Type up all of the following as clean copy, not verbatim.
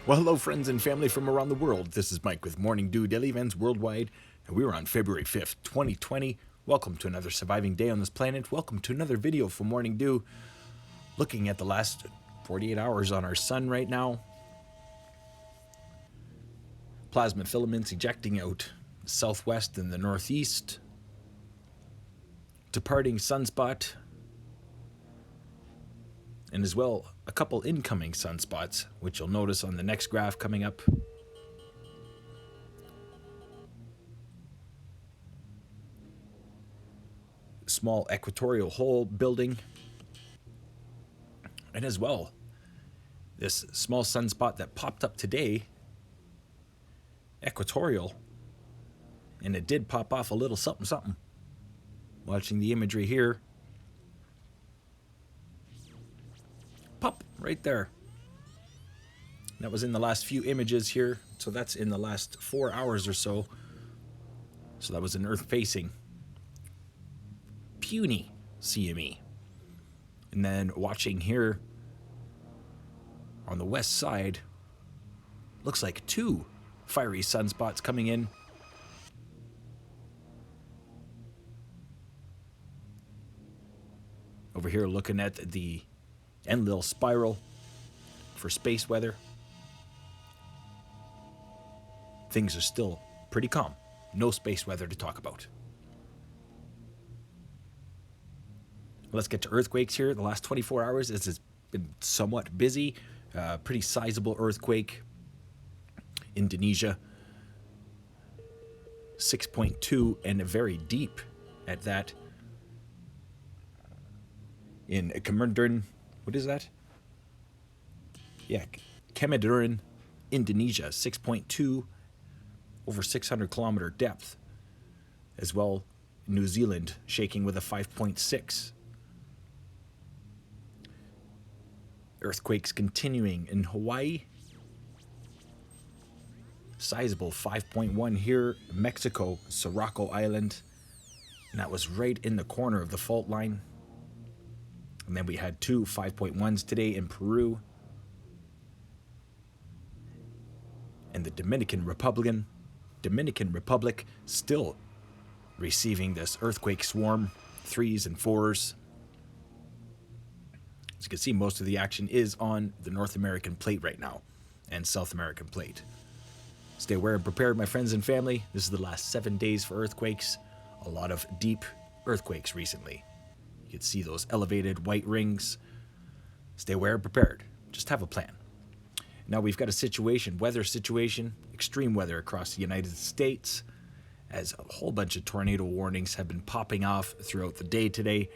Well, hello, friends and family from around the world. This is Mike with Morning Dew Daily Events Worldwide, and we are on February 5th, 2020. Welcome to another surviving day on this planet. Welcome to another video from Morning Dew, looking at the last 48 hours on our sun right now. Plasma filaments ejecting out the southwest and the northeast. Departing sunspot. And as well, a couple incoming sunspots, which you'll notice on the next graph coming up. Small equatorial hole building. And as well, this small sunspot that popped up today, equatorial, and it did pop off a little something something. Watching the imagery here. Pop right there. That was in the last few images here, so that's in the last 4 hours or so. So that was an Earth facing puny CME. And then watching here on the west side, looks like two fiery sunspots coming in. Over here looking at the Enlil spiral for space weather. Things are still pretty calm. No space weather to talk about. Let's get to earthquakes here. The last 24 hours has been somewhat busy. Pretty sizable earthquake. Indonesia. 6.2 and very deep at that. In Kementerian, what is that? Yeah, Kementerian, Indonesia, 6.2, over 600 kilometer depth. As well, New Zealand shaking with a 5.6. Earthquakes continuing in Hawaii. Sizable 5.1 here, Mexico, Sirocco Island. And that was right in the corner of the fault line. And then we had two 5.1s today in Peru. And the Dominican Republic still receiving this earthquake swarm, 3s and 4s. As you can see, most of the action is on the North American plate right now and South American plate. Stay aware and prepared, my friends and family. This is the last 7 days for earthquakes. A lot of deep earthquakes recently. You can see those elevated white rings. Stay aware and prepared. Just have a plan. Now we've got a situation, weather situation, extreme weather across the United States, as a whole bunch of tornado warnings have been popping off throughout the day today,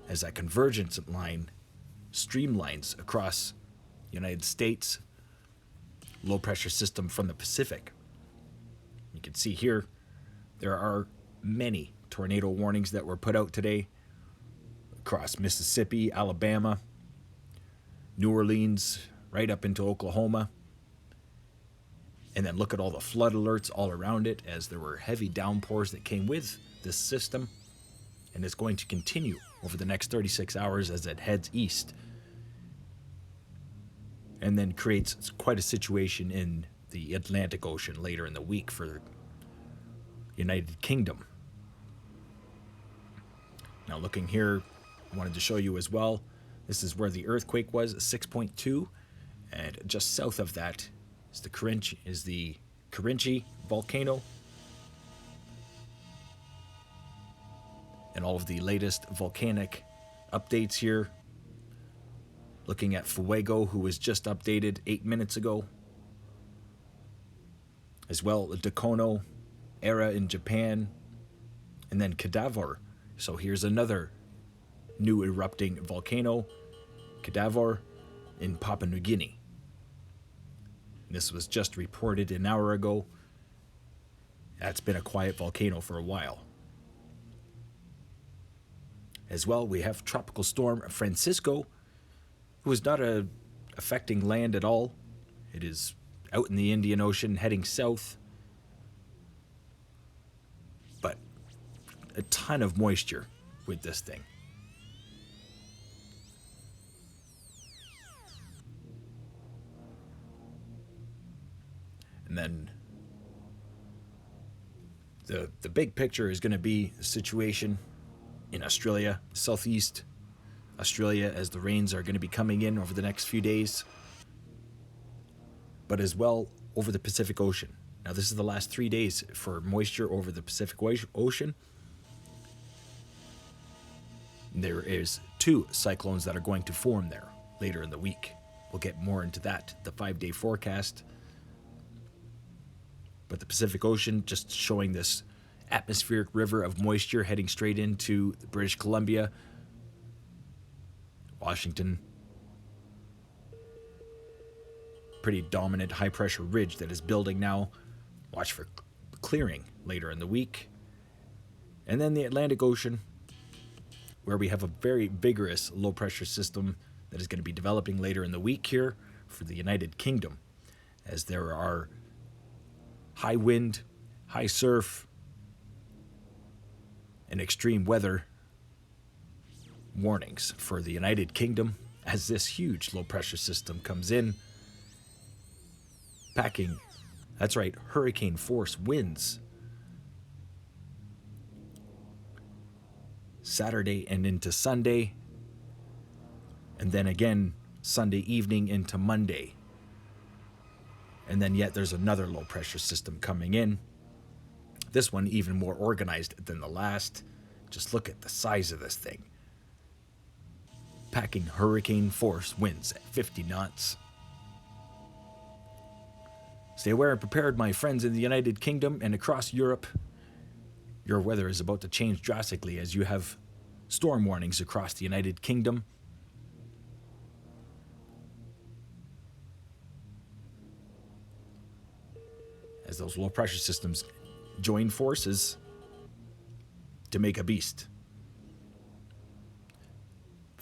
as that convergence line streamlines across the United States, low pressure system from the Pacific. You can see here, there are many tornado warnings that were put out today across Mississippi, Alabama, New Orleans, right up into Oklahoma. And then look at all the flood alerts all around it, as there were heavy downpours that came with this system. And it's going to continue over the next 36 hours as it heads east. And then creates quite a situation in the Atlantic Ocean later in the week for the United Kingdom. Now looking here, I wanted to show you as well, this is where the earthquake was, 6.2, and just south of that is the Kerinci volcano. And all of the latest volcanic updates here. Looking at Fuego, who was just updated 8 minutes ago. As well, Dakono, Era in Japan, and then Cadaver. So here's another new erupting volcano, Cadaver in Papua New Guinea. This was just reported an hour ago. That's been a quiet volcano for a while. As well, we have Tropical Storm Francisco, who is not affecting land at all. It is out in the Indian Ocean heading south. But a ton of moisture with this thing. the big picture is going to be the situation in Australia, southeast Australia, as the rains are going to be coming in over the next few days, but as well over the Pacific Ocean. Now, this is the last 3 days for moisture over the Pacific Ocean. There is 2 cyclones that are going to form there later in the week. We'll get more into that, the 5-day forecast. But the Pacific Ocean just showing this atmospheric river of moisture heading straight into British Columbia, Washington. Pretty dominant high pressure ridge that is building now. Watch for clearing later in the week. And then the Atlantic Ocean, where we have a very vigorous low pressure system that is going to be developing later in the week here for the United Kingdom, as there are high wind, high surf, and extreme weather warnings for the United Kingdom as this huge low pressure system comes in, packing, that's right, hurricane force winds Saturday and into Sunday, and then again Sunday evening into Monday. And then yet there's another low pressure system coming in. This one even more organized than the last. Just look at the size of this thing. Packing hurricane force winds at 50 knots. Stay aware and prepared, my friends in the United Kingdom and across Europe. Your weather is about to change drastically as you have storm warnings across the United Kingdom. As those low pressure systems join forces to make a beast.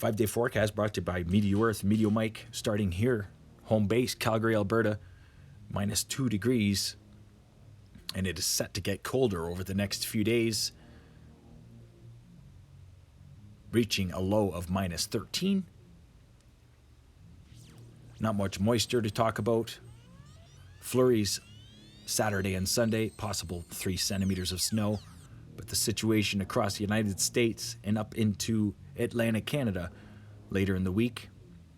5-day forecast brought to you by Meteor-Earth, Mike, starting here, home base, Calgary, Alberta, -2 degrees. And it is set to get colder over the next few days, reaching a low of -13. Not much moisture to talk about. Flurries Saturday and Sunday, possible 3 centimeters of snow. But the situation across the United States and up into Atlantic Canada later in the week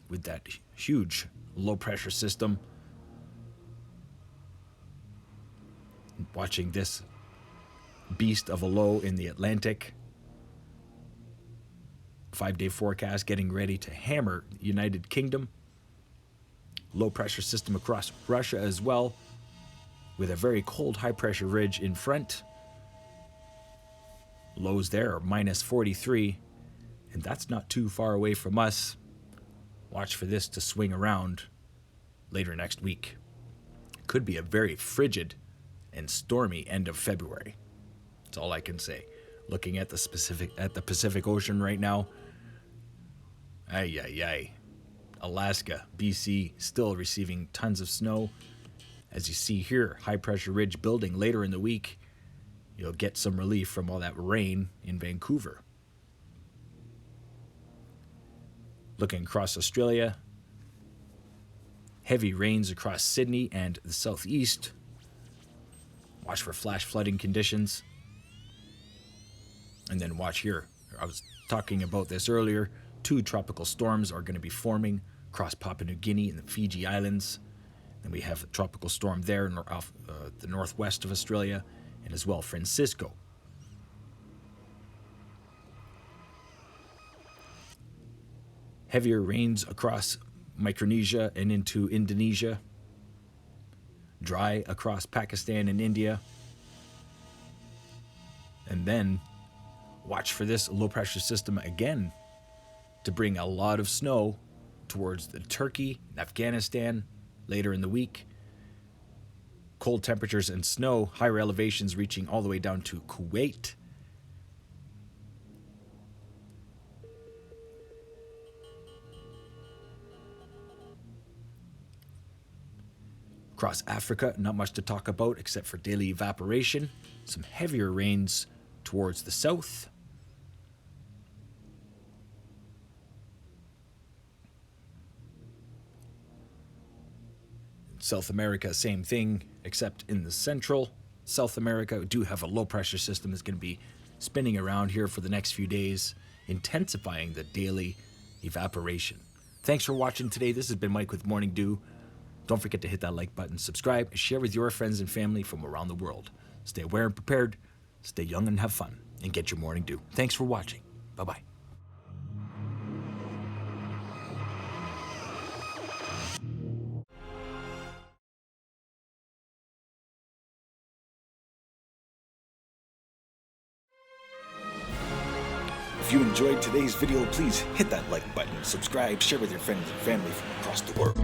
with that huge low pressure system. Watching this beast of a low in the Atlantic. 5-day forecast getting ready to hammer the United Kingdom. Low pressure system across Russia as well, with a very cold high pressure ridge in front. Lows there are -43, and that's not too far away from us. Watch for this to swing around later next week. Could be a very frigid and stormy end of February. That's all I can say. Looking at the Pacific Ocean right now. Alaska, BC, still receiving tons of snow. As you see here, high pressure ridge building later in the week. You'll get some relief from all that rain in Vancouver. Looking across Australia, heavy rains across Sydney and the southeast. Watch for flash flooding conditions. And then watch here. I was talking about this earlier. 2 tropical storms are going to be forming across Papua New Guinea and the Fiji Islands. And we have a tropical storm there off the northwest of Australia, and as well Francisco. Heavier rains across Micronesia and into Indonesia. Dry across Pakistan and India. And then watch for this low pressure system again to bring a lot of snow towards Turkey and Afghanistan later in the week. Cold temperatures and snow, higher elevations reaching all the way down to Kuwait. Across Africa, not much to talk about except for daily evaporation. Some heavier rains towards the south. South America, same thing, except in the central South America do have a low pressure system that's going to be spinning around here for the next few days, intensifying the daily evaporation. Thanks for watching today. This has been Mike with Morning Dew. Don't forget to hit that like button, subscribe, and share with your friends and family from around the world. Stay aware and prepared, stay young and have fun, and get your morning dew. Thanks for watching. Bye-bye. If you enjoyed today's video, please hit that like button, subscribe, share with your friends and family from across the world.